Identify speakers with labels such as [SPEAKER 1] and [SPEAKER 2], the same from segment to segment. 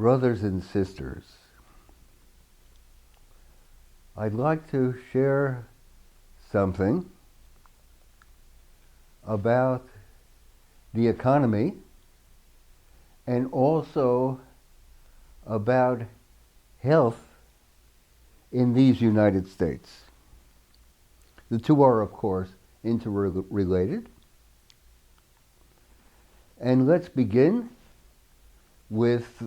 [SPEAKER 1] Brothers and sisters, I'd like to share something about the economy and also about health in these United States. The two are, of course, interrelated. And let's begin with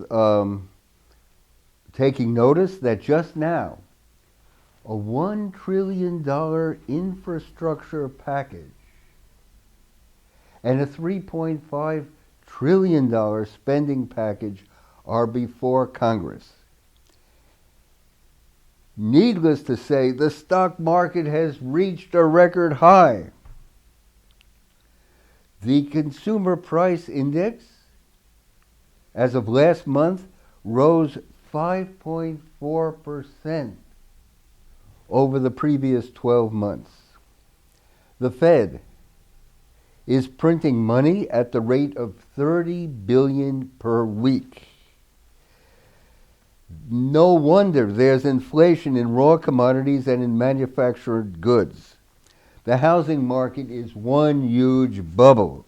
[SPEAKER 1] taking notice that just now, a $1 trillion infrastructure package and a $3.5 trillion spending package are before Congress. Needless to say, the stock market has reached a record high. The Consumer Price Index, as of last month, rose 5.4% over the previous 12 months. The Fed is printing money at the rate of $30 billion per week. No wonder there's inflation in raw commodities and in manufactured goods. The housing market is one huge bubble.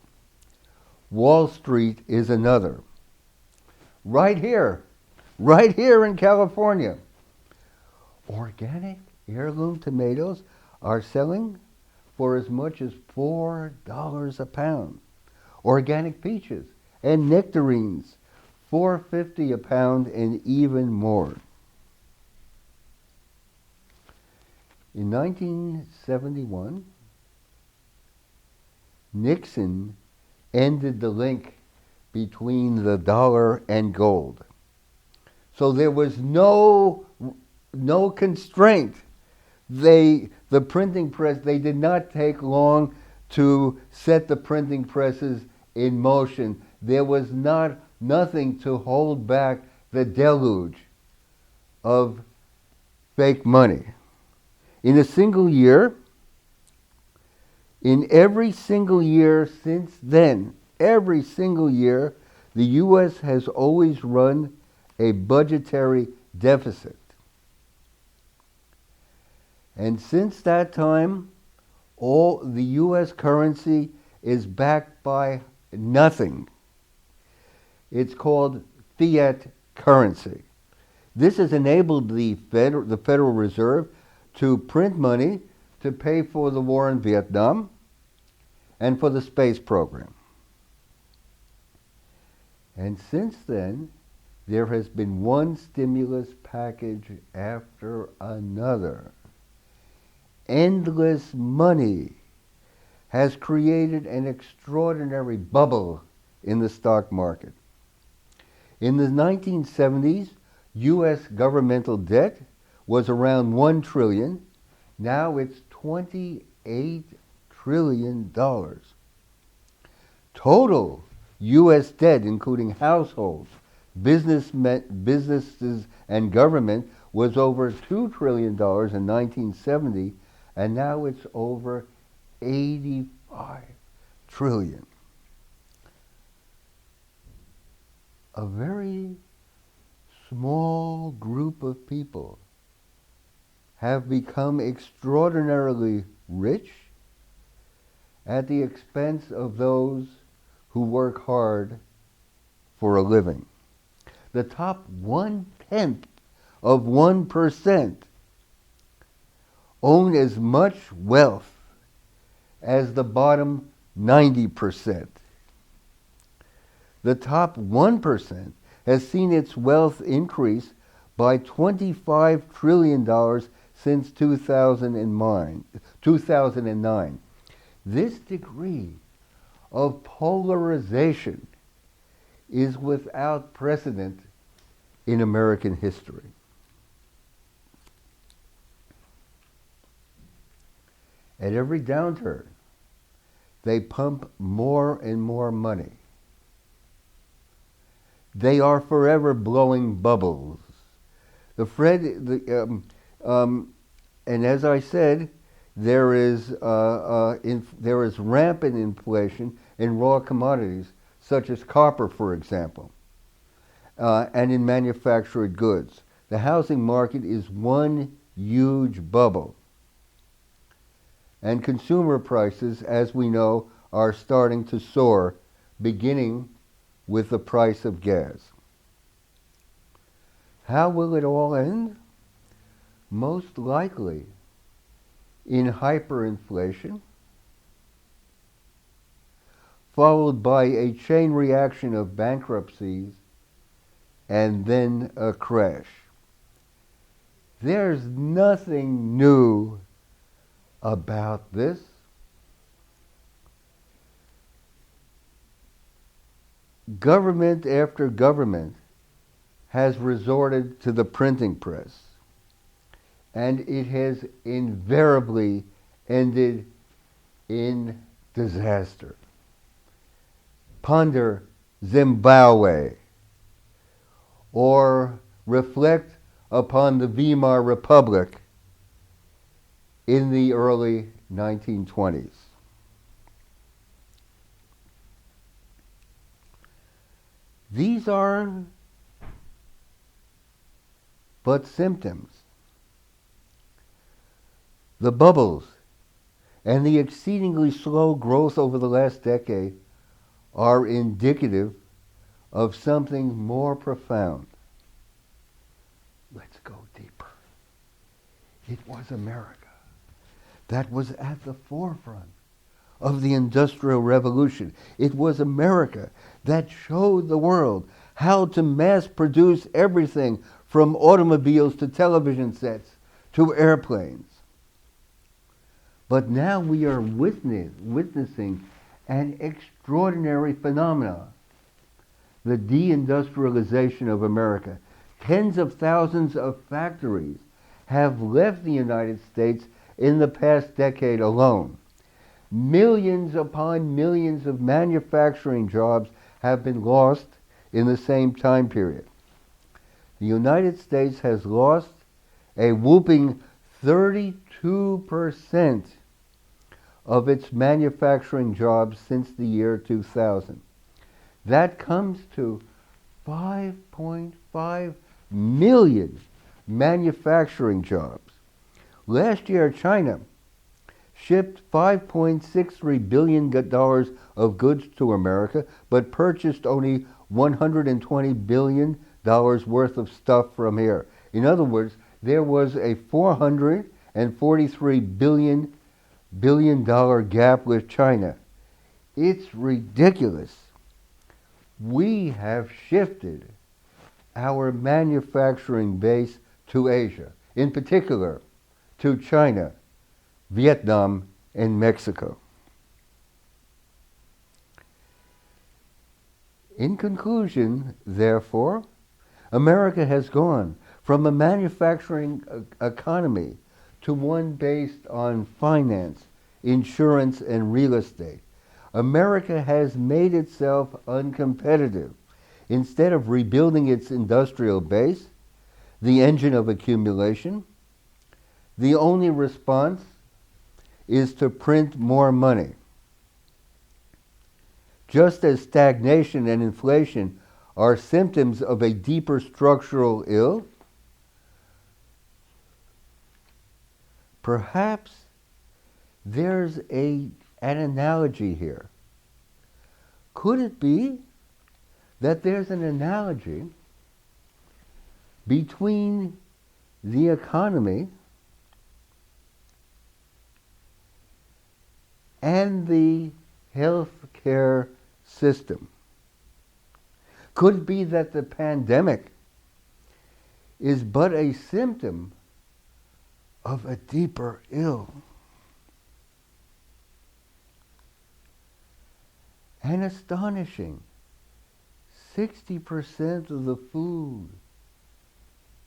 [SPEAKER 1] Wall Street is another. Right here in California, organic heirloom tomatoes are selling for as much as $4 a pound. Organic peaches and nectarines, $4.50 a pound and even more. In 1971, Nixon ended the link between the dollar and gold. So there was no constraint. The printing press, they did not take long to set the printing presses in motion. There was nothing to hold back the deluge of fake money. In a single year, in every single year since then, every single year, the U.S. has always run a budgetary deficit. And since that time, all the U.S. currency is backed by nothing. It's called fiat currency. This has enabled the Federal Reserve to print money to pay for the war in Vietnam and for the space program. And since then, there has been one stimulus package after another. Endless money has created an extraordinary bubble in the stock market. In the 1970s, U.S. governmental debt was around $1 trillion. Now it's $28 trillion. Total U.S. debt, including households, businesses, and government, was over $2 trillion in 1970, and now it's over $85 trillion. A very small group of people have become extraordinarily rich at the expense of those who work hard for a living. The top 0.1% own as much wealth as the bottom 90%. The top 1% has seen its wealth increase by $25 trillion since 2009. This degree of polarization is without precedent in American history. At every downturn, they pump more and more money. They are forever blowing bubbles. And as I said, there is rampant inflation in raw commodities, such as copper, for example. and in manufactured goods. The housing market is one huge bubble. And consumer prices, as we know, are starting to soar, beginning with the price of gas. How will it all end? Most likely in hyperinflation, followed by a chain reaction of bankruptcies and then a crash. There's nothing new about this. Government after government has resorted to the printing press, and it has invariably ended in disaster. Ponder Zimbabwe, or reflect upon the Weimar Republic in the early 1920s. These are but symptoms. The bubbles and the exceedingly slow growth over the last decade are indicative of something more profound. Let's go deeper. It was America that was at the forefront of the Industrial Revolution. It was America that showed the world how to mass produce everything from automobiles to television sets to airplanes. But now we are witnessing an extraordinary phenomenon, the deindustrialization of America. Tens of thousands of factories have left the United States in the past decade alone. Millions upon millions of manufacturing jobs have been lost in the same time period. The United States has lost a whooping 32% of its manufacturing jobs since the year 2000. That comes to 5.5 million manufacturing jobs. Last year, China shipped $5.63 billion of goods to America, but purchased only $120 billion worth of stuff from here. In other words, there was a $443 billion gap with China. It's ridiculous. We have shifted our manufacturing base to Asia, in particular to China, Vietnam, and Mexico. In conclusion, therefore, America has gone from a manufacturing economy to one based on finance, insurance, and real estate. America has made itself uncompetitive. Instead of rebuilding its industrial base, the engine of accumulation, the only response is to print more money. Just as stagnation and inflation are symptoms of a deeper structural ill, perhaps there's an analogy here. Could it be that there's an analogy between the economy and the healthcare system? Could it be that the pandemic is but a symptom of a deeper ill? An astonishing 60% of the food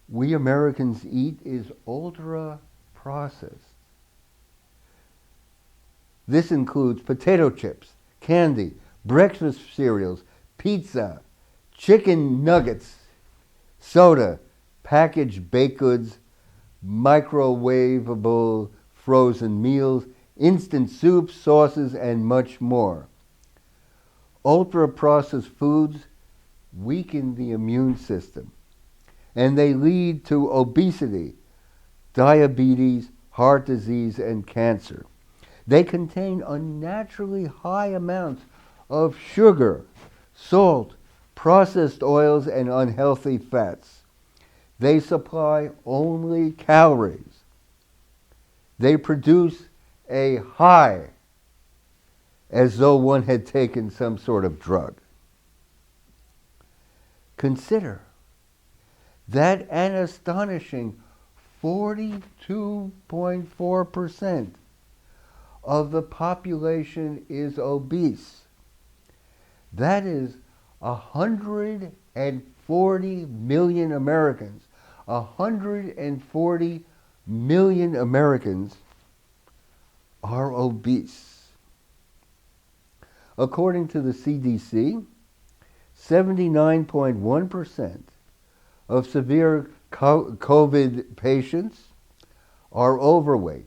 [SPEAKER 1] we Americans eat is ultra-processed. This includes potato chips, candy, breakfast cereals, pizza, chicken nuggets, soda, packaged baked goods, microwavable frozen meals, instant soups, sauces, and much more. Ultra-processed foods weaken the immune system, and they lead to obesity, diabetes, heart disease, and cancer. They contain unnaturally high amounts of sugar, salt, processed oils, and unhealthy fats. They supply only calories. They produce a high as though one had taken some sort of drug. Consider that an astonishing 42.4% of the population is obese. That is 140 million Americans. 140 million Americans are obese. According to the CDC, 79.1% of severe COVID patients are overweight.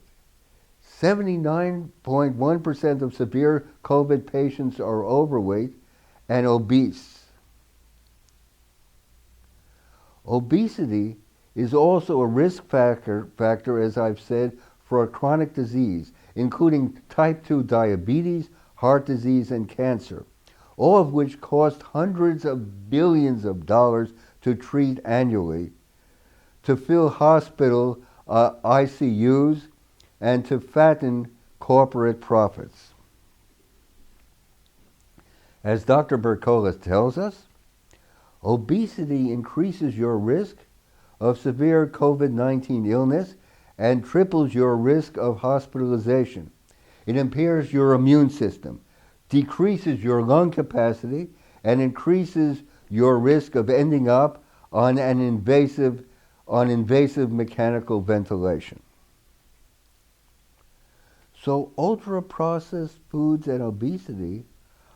[SPEAKER 1] 79.1% of severe COVID patients are overweight and obese. Obesity is also a risk factor, as I've said, for a chronic disease, including type 2 diabetes, heart disease, and cancer, all of which cost hundreds of billions of dollars to treat annually, to fill hospital ICUs, and to fatten corporate profits. As Dr. Bercola tells us, obesity increases your risk of severe COVID-19 illness and triples your risk of hospitalization. It impairs your immune system, decreases your lung capacity, and increases your risk of ending up on invasive mechanical ventilation. So ultra-processed foods and obesity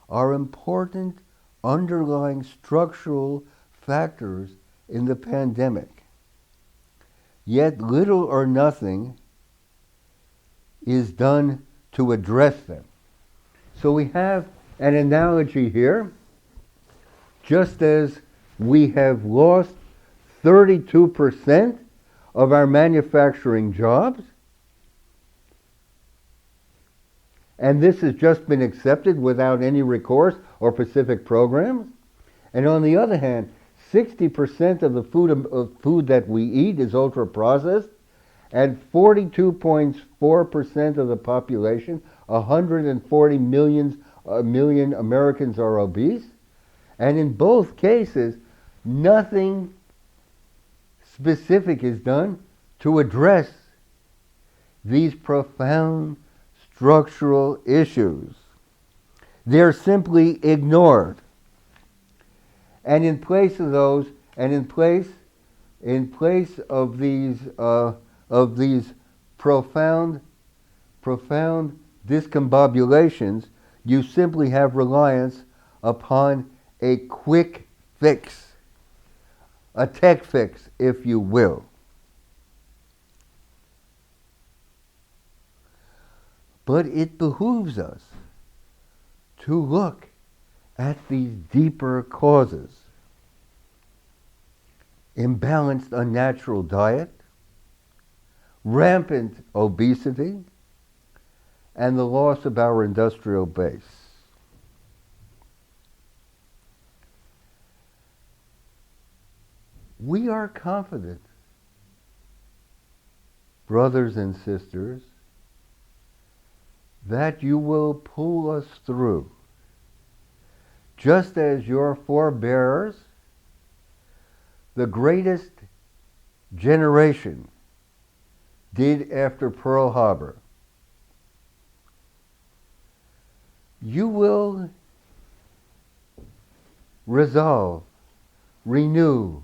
[SPEAKER 1] are important underlying structural factors in the pandemic. Yet little or nothing is done to address them. So we have an analogy here. Just as we have lost 32% of our manufacturing jobs, and this has just been accepted without any recourse or specific programs. And on the other hand, 60% of the food that we eat is ultra-processed, and 42.4% of the population, 140 million Americans, are obese. And in both cases, nothing specific is done to address these profound structural issues. They're simply ignored. And in place of those, and in place of these profound discombobulations, you simply have reliance upon a quick fix, a tech fix, if you will. But it behooves us to look at these deeper causes. Imbalanced unnatural diet, rampant obesity, and the loss of our industrial base. We are confident, brothers and sisters, that you will pull us through, just as your forebears, the greatest generation, did after Pearl Harbor. You will resolve, renew,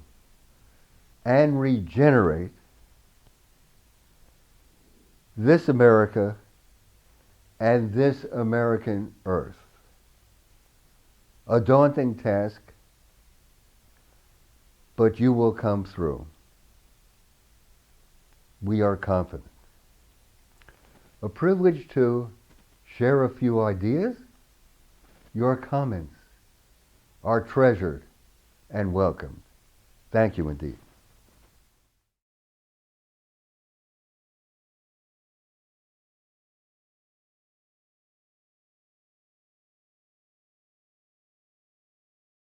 [SPEAKER 1] and regenerate this America and this American earth. A daunting task, but you will come through. We are confident. A privilege to share a few ideas. Your comments are treasured and welcome. Thank you indeed.